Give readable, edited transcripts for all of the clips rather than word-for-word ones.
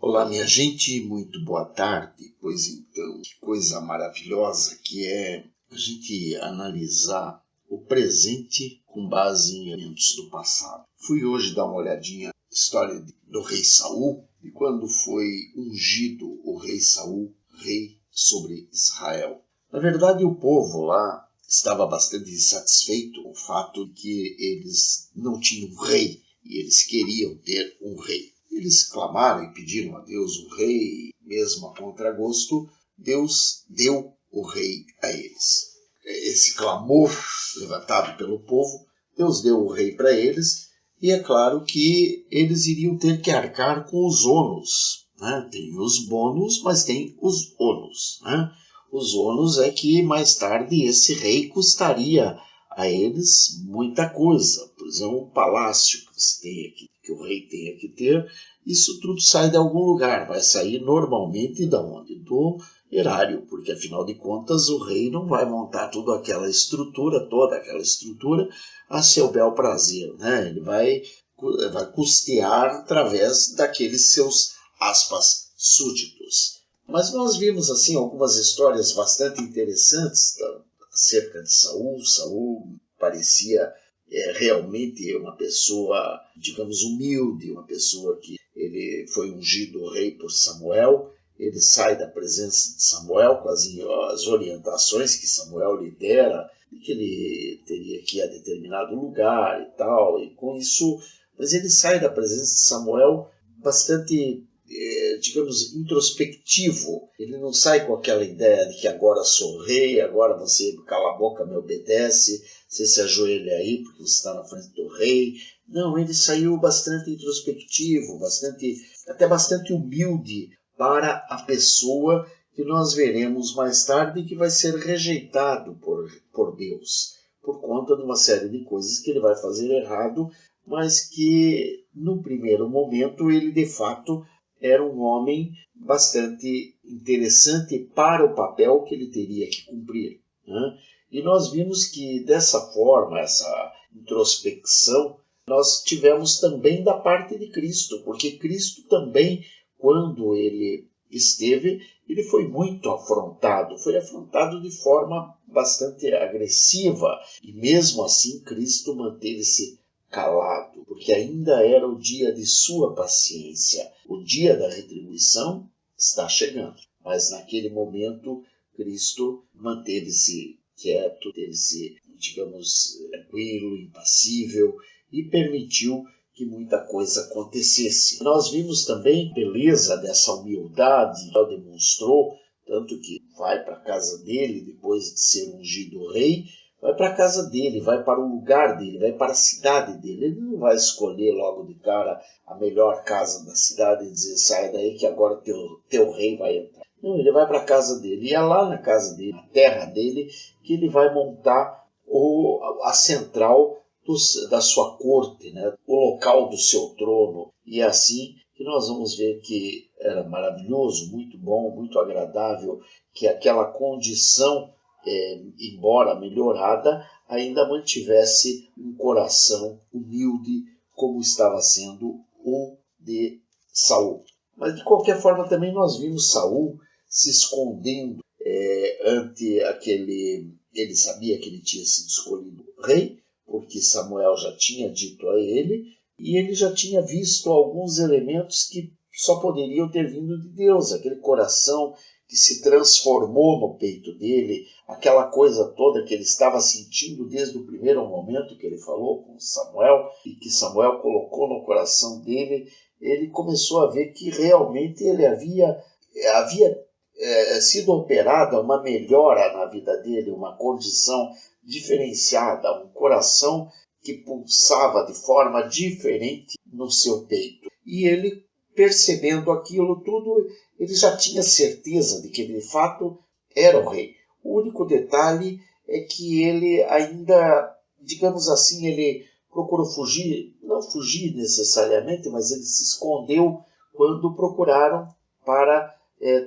Olá, minha gente, muito boa tarde. Pois então, que coisa maravilhosa que é a gente analisar o presente com base em eventos do passado. Fui hoje dar uma olhadinha na história do rei Saul e quando foi ungido o rei Saul, rei sobre Israel. Na verdade, o povo lá estava bastante insatisfeito com o fato de que eles não tinham um rei e eles queriam ter um rei. Eles clamaram e pediram a Deus um rei, e mesmo a contragosto, Deus deu o rei a eles. Esse clamor levantado pelo povo, Deus deu o rei para eles, e é claro que eles iriam ter que arcar com os ônus. Né? Tem os bônus, mas tem os ônus. Né? Os ônus é que mais tarde esse rei custaria a eles muita coisa. Por exemplo, um palácio que você tem aqui, que o rei tenha que ter, isso tudo sai de algum lugar, vai sair normalmente de onde? Do erário, porque afinal de contas o rei não vai montar toda aquela estrutura a seu bel prazer, né? Ele vai custear através daqueles seus, aspas, súditos. Mas nós vimos assim algumas histórias bastante interessantes acerca de Saul. Saul parecia realmente uma pessoa, digamos, humilde, uma pessoa que ele foi ungido rei por Samuel. Ele sai da presença de Samuel com as orientações que Samuel lhe dera, de que ele teria que ir a determinado lugar e tal, e com isso, mas ele sai da presença de Samuel bastante, digamos, introspectivo. Ele não sai com aquela ideia de que agora sou rei, agora você cala a boca, me obedece, você se ajoelha aí porque você está na frente do rei. Não, ele saiu bastante introspectivo, até bastante humilde para a pessoa que nós veremos mais tarde que vai ser rejeitado por Deus, por conta de uma série de coisas que ele vai fazer errado, mas que no primeiro momento ele de fato era um homem bastante interessante para o papel que ele teria que cumprir. Né? E nós vimos que dessa forma, essa introspecção, nós tivemos também da parte de Cristo, porque Cristo também, quando ele esteve, ele foi muito afrontado, foi afrontado de forma bastante agressiva, e mesmo assim Cristo manteve-se calado, porque ainda era o dia de sua paciência. O dia da retribuição está chegando, mas naquele momento Cristo manteve-se quieto, manteve-se, digamos, tranquilo, impassível e permitiu que muita coisa acontecesse. Nós vimos também a beleza dessa humildade que ele demonstrou, tanto que vai para a casa dele depois de ser ungido rei, vai para a casa dele, vai para o lugar dele, vai para a cidade dele. Ele não vai escolher logo de cara a melhor casa da cidade e dizer, sai daí que agora teu rei vai entrar. Não, ele vai para a casa dele, e é lá na casa dele, na terra dele, que ele vai montar a central da sua corte, né? O local do seu trono. E é assim que nós vamos ver que era maravilhoso, muito bom, muito agradável, que aquela condição, embora melhorada, ainda mantivesse um coração humilde como estava sendo o de Saul. Mas de qualquer forma também nós vimos Saul se escondendo ante aquele... Ele sabia que ele tinha sido escolhido rei, porque Samuel já tinha dito a ele, e ele já tinha visto alguns elementos que só poderiam ter vindo de Deus, aquele coração que se transformou no peito dele, aquela coisa toda que ele estava sentindo desde o primeiro momento que ele falou com Samuel, e que Samuel colocou no coração dele. Ele começou a ver que realmente ele havia sido operada uma melhora na vida dele, uma condição diferenciada, um coração que pulsava de forma diferente no seu peito. E ele, percebendo aquilo tudo, ele já tinha certeza de que ele, de fato, era o rei. O único detalhe é que ele ainda, digamos assim, ele procurou fugir, não fugir necessariamente, mas ele se escondeu quando procuraram para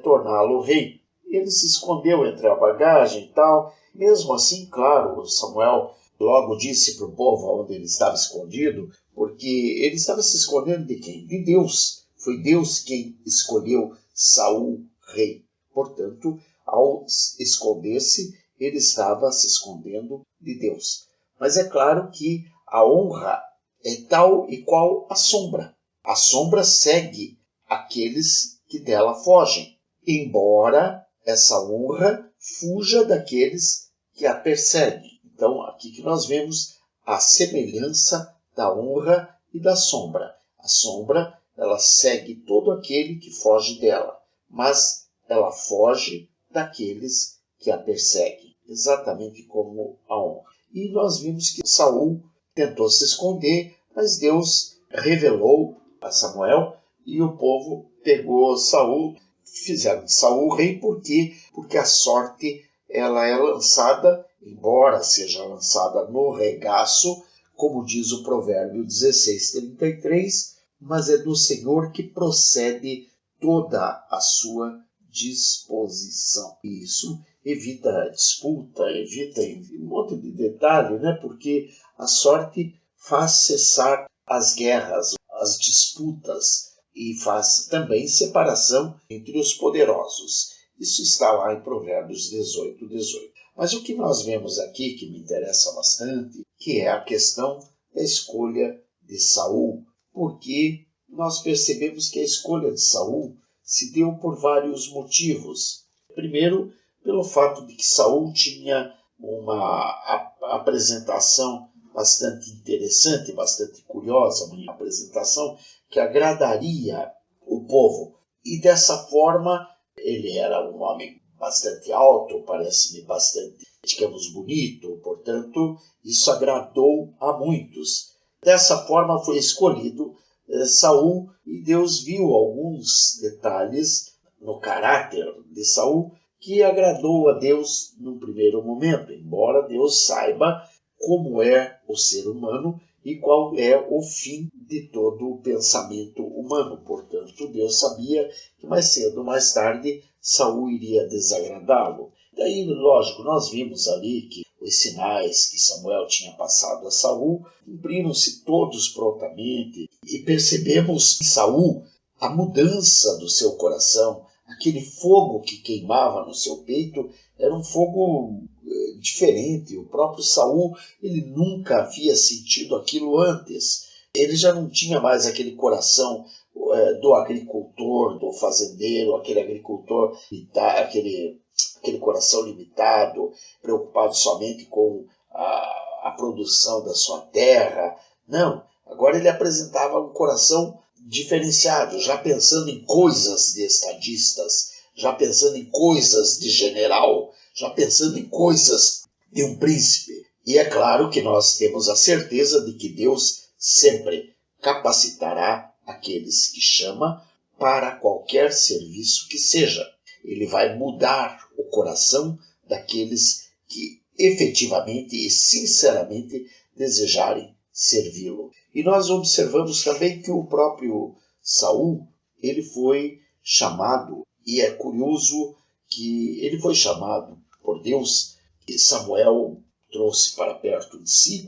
torná-lo rei. Ele se escondeu entre a bagagem e tal. Mesmo assim, claro, Samuel logo disse para o povo onde ele estava escondido, porque ele estava se escondendo de quem? De Deus. Foi Deus quem escolheu Saul rei. Portanto, ao esconder-se, ele estava se escondendo de Deus. Mas é claro que a honra é tal e qual a sombra. A sombra segue aqueles que dela fogem, embora essa honra fuja daqueles que a perseguem. Então, aqui que nós vemos a semelhança da honra e da sombra. A sombra, ela segue todo aquele que foge dela, mas ela foge daqueles que a perseguem, exatamente como a honra. E nós vimos que Saul tentou se esconder, mas Deus revelou a Samuel e o povo pegou Saul, fizeram de Saul rei porque a sorte ela é lançada, embora seja lançada no regaço, como diz o provérbio 16:33, mas é do Senhor que procede toda a sua disposição. E isso evita disputa, evita um monte de detalhe, né? Porque a sorte faz cessar as guerras, as disputas e faz também separação entre os poderosos. Isso está lá em Provérbios 18:18. Mas o que nós vemos aqui, que me interessa bastante, que é a questão da escolha de Saul, porque nós percebemos que a escolha de Saul se deu por vários motivos. Primeiro, pelo fato de que Saul tinha uma apresentação bastante interessante, bastante curiosa, uma apresentação que agradaria o povo. E dessa forma, ele era um homem bastante alto, parece-me bastante, digamos, bonito, portanto, isso agradou a muitos. Dessa forma foi escolhido Saul, e Deus viu alguns detalhes no caráter de Saul que agradou a Deus num primeiro momento, embora Deus saiba como é o ser humano e qual é o fim de todo o pensamento humano. Portanto, Deus sabia que mais cedo ou mais tarde Saul iria desagradá-lo. Daí, lógico, nós vimos ali que os sinais que Samuel tinha passado a Saul cumpriram-se todos prontamente, e percebemos em Saul a mudança do seu coração. Aquele fogo que queimava no seu peito era um fogo diferente. O próprio Saul, ele nunca havia sentido aquilo antes. Ele já não tinha mais aquele coração do agricultor, do fazendeiro, aquele agricultor, aquele coração limitado, preocupado somente com a produção da sua terra. Não, agora ele apresentava um coração diferenciado, já pensando em coisas de estadistas, já pensando em coisas de general, já pensando em coisas de um príncipe. E é claro que nós temos a certeza de que Deus sempre capacitará aqueles que chama para qualquer serviço que seja. Ele vai mudar o coração daqueles que efetivamente e sinceramente desejarem servi-lo. E nós observamos também que o próprio Saul, ele foi chamado, e é curioso que ele foi chamado por Deus, que Samuel trouxe para perto de si,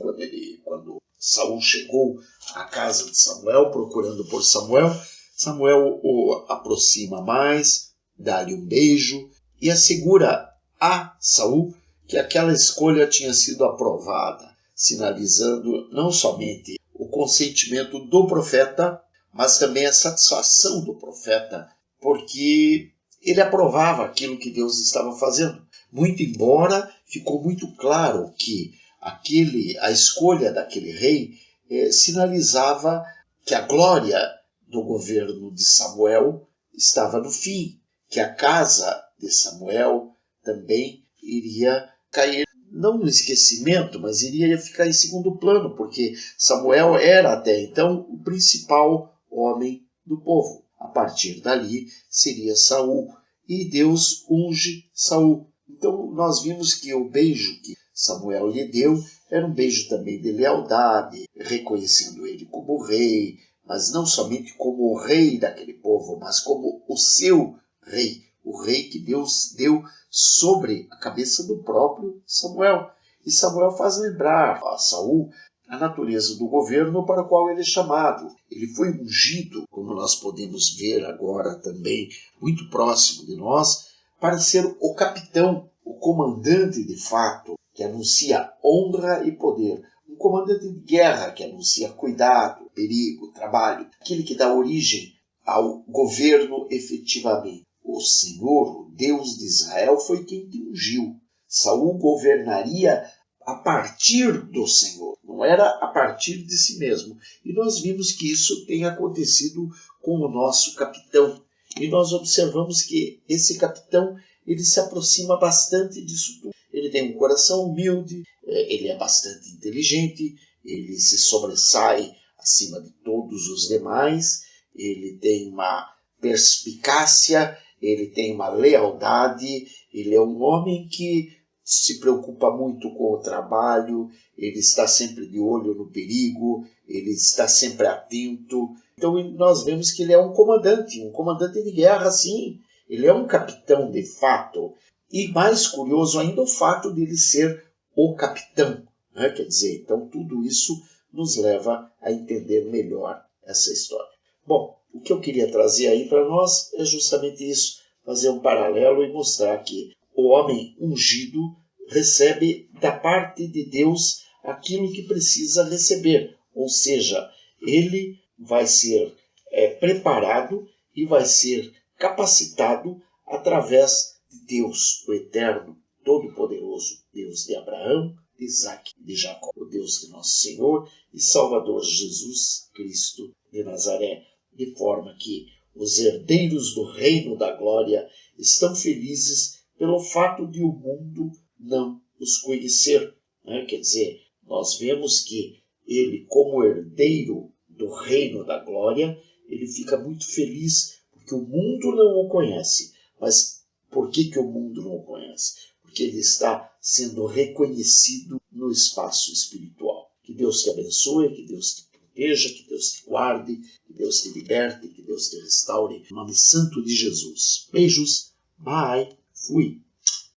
quando Saul chegou à casa de Samuel, procurando por Samuel, Samuel o aproxima mais, dá-lhe um beijo e assegura a Saul que aquela escolha tinha sido aprovada, sinalizando não somente o consentimento do profeta, mas também a satisfação do profeta, porque ele aprovava aquilo que Deus estava fazendo. Muito embora ficou muito claro que a escolha daquele rei sinalizava que a glória do governo de Samuel estava no fim, que a casa de Samuel também iria cair, não no esquecimento, mas iria ficar em segundo plano, porque Samuel era até então o principal homem do povo. A partir dali seria Saul, e Deus unge Saul. Então nós vimos que o beijo que Samuel lhe deu era um beijo também de lealdade, reconhecendo ele como rei, mas não somente como o rei daquele povo, mas como o seu rei, o rei que Deus deu sobre a cabeça do próprio Samuel. E Samuel faz lembrar a Saul a natureza do governo para o qual ele é chamado. Ele foi ungido, como nós podemos ver agora também, muito próximo de nós, para ser o capitão, o comandante de fato, que anuncia honra e poder. Um comandante de guerra que anuncia cuidado, perigo, trabalho. Aquele que dá origem ao governo efetivamente. O Senhor, o Deus de Israel, foi quem te ungiu. Saul governaria a partir do Senhor, não era a partir de si mesmo. E nós vimos que isso tem acontecido com o nosso capitão. E nós observamos que esse capitão, ele se aproxima bastante disso tudo. Ele tem um coração humilde, ele é bastante inteligente, ele se sobressai acima de todos os demais, ele tem uma perspicácia, ele tem uma lealdade, ele é um homem que se preocupa muito com o trabalho, ele está sempre de olho no perigo, ele está sempre atento. Então nós vemos que ele é um comandante de guerra, sim. Ele é um capitão de fato. E mais curioso ainda o fato de ele ser o capitão. Né? Quer dizer, então tudo isso nos leva a entender melhor essa história. Bom, o que eu queria trazer aí para nós é justamente isso, fazer um paralelo e mostrar que o homem ungido recebe da parte de Deus aquilo que precisa receber, ou seja, ele vai ser preparado e vai ser capacitado através de Deus, o Eterno, Todo-Poderoso, Deus de Abraão, de Isaac e de Jacó, o Deus de nosso Senhor e Salvador Jesus Cristo de Nazaré, de forma que os herdeiros do reino da glória estão felizes pelo fato de o mundo não os conhecer. Né? Quer dizer, nós vemos que ele, como herdeiro do reino da glória, ele fica muito feliz porque o mundo não o conhece. Mas por que o mundo não o conhece? Porque ele está sendo reconhecido no espaço espiritual. Que Deus te abençoe, que Deus te proteja, que Deus te guarde, que Deus te liberte, que Deus te restaure. Em nome santo de Jesus. Beijos. Bye. Fui.